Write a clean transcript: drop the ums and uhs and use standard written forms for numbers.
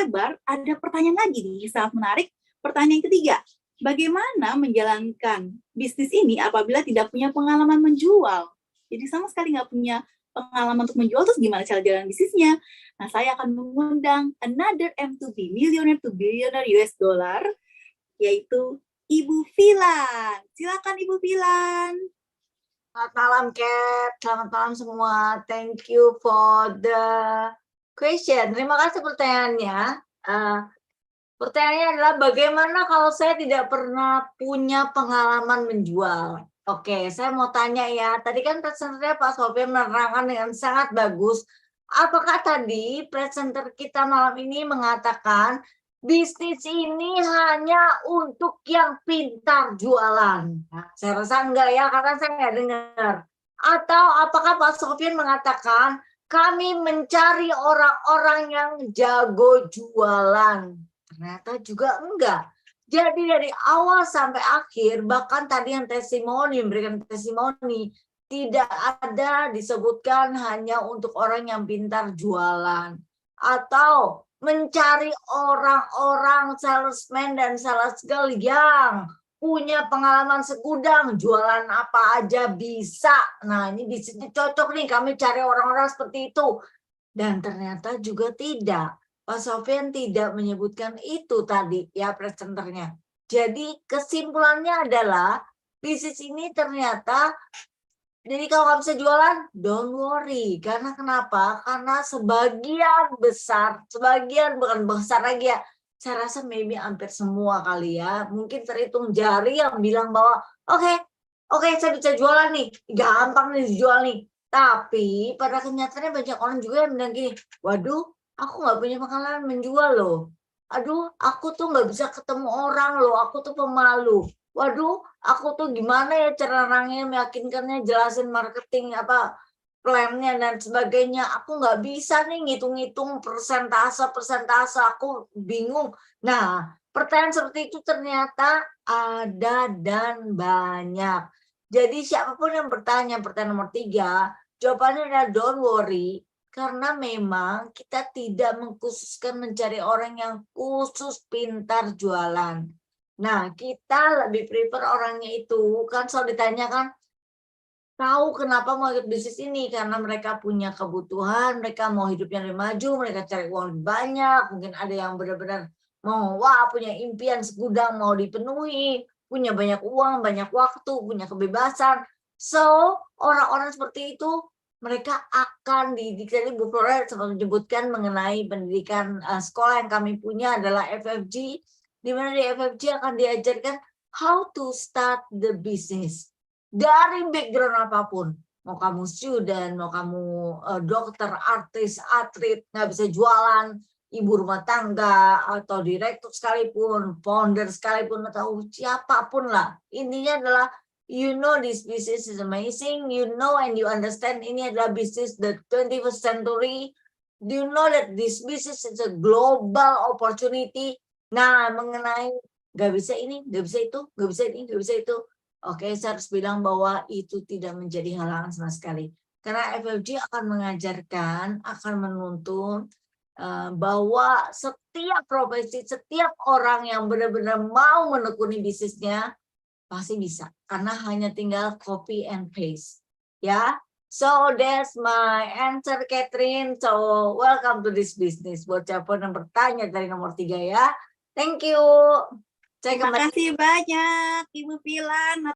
lebar, ada pertanyaan lagi nih, sangat menarik. Pertanyaan yang ketiga, bagaimana menjalankan bisnis ini apabila tidak punya pengalaman menjual? Jadi sama sekali nggak punya pengalaman untuk menjual, terus gimana cara jalan bisnisnya? Nah, saya akan mengundang another M2B, millionaire to billionaire US dollar, yaitu Ibu Filan. Silakan Ibu Filan. Selamat malam, Kat. Selamat malam semua. Thank you for the question. Terima kasih pertanyaannya. Pertanyaannya adalah bagaimana kalau saya tidak pernah punya pengalaman menjual? Oke, saya mau tanya ya. Tadi kan presenternya Pak Sofyan menerangkan dengan sangat bagus. Apakah tadi presenter kita malam ini mengatakan bisnis ini hanya untuk yang pintar jualan? Nah, saya rasa enggak ya, karena saya nggak dengar. Atau apakah Pak Sofyan mengatakan kami mencari orang-orang yang jago jualan? Ternyata juga enggak. Jadi dari awal sampai akhir, bahkan tadi yang testimoni, memberikan testimoni, tidak ada disebutkan hanya untuk orang yang pintar jualan. Atau mencari orang-orang salesman dan sales girl yang punya pengalaman segudang, jualan apa aja bisa. Nah, ini bisnisnya cocok nih, kami cari orang-orang seperti itu. Dan ternyata juga tidak. Pak Sofyan tidak menyebutkan itu tadi ya presenternya. Jadi kesimpulannya adalah bisnis ini ternyata, jadi kalau nggak bisa jualan, don't worry. Karena kenapa? Karena sebagian besar, sebagian bukan besar lagi ya, saya rasa maybe hampir semua kali ya, mungkin terhitung jari yang bilang bahwa oke, saya bisa jualan nih, gampang nih dijual nih. Tapi pada kenyataannya banyak orang juga yang bilang gini, waduh, aku nggak punya pengalaman menjual loh. Aduh, aku tuh nggak bisa ketemu orang loh, aku tuh pemalu. Waduh, aku tuh gimana ya cara orangnya meyakinkannya, jelasin marketing apa plannya dan sebagainya. Aku nggak bisa nih ngitung-ngitung persentase, aku bingung. Nah, pertanyaan seperti itu ternyata ada dan banyak. Jadi siapapun yang bertanya, pertanyaan nomor 3, jawabannya adalah don't worry. Karena memang kita tidak mengkhususkan mencari orang yang khusus pintar jualan. Nah, kita lebih prefer orangnya itu, kan selalu ditanyakan, tahu kenapa mau ikut bisnis ini, karena mereka punya kebutuhan, mereka mau hidupnya lebih maju, mereka cari uang lebih banyak, mungkin ada yang benar-benar mau, punya impian segudang mau dipenuhi, punya banyak uang, banyak waktu, punya kebebasan. So, orang-orang seperti itu, mereka akan dididik. Tadi Bu Flora sempat menyebutkan mengenai pendidikan sekolah yang kami punya adalah FFG, di mana di FFG akan diajarkan how to start the business. Dari background apapun, mau kamu student, mau kamu dokter, artis, atlet, nggak bisa jualan, ibu rumah tangga, atau direktur sekalipun, founder sekalipun, atau siapapun lah. Intinya adalah, you know this business is amazing, you know and you understand ini adalah bisnis the 21st century, do you know that this business is a global opportunity. Nah, mengenai nggak bisa ini, nggak bisa itu, nggak bisa ini, nggak bisa itu. Oke, saya harus bilang bahwa itu tidak menjadi halangan sama sekali. Karena FFG akan mengajarkan, akan menuntun bahwa setiap profesi, setiap orang yang benar-benar mau menekuni bisnisnya, pasti bisa. Karena hanya tinggal copy and paste. Ya, so that's my answer, Catherine. So welcome to this business. Buat siapa yang bertanya dari nomor 3 ya. Thank you. Terima kasih banyak Ibu Filan.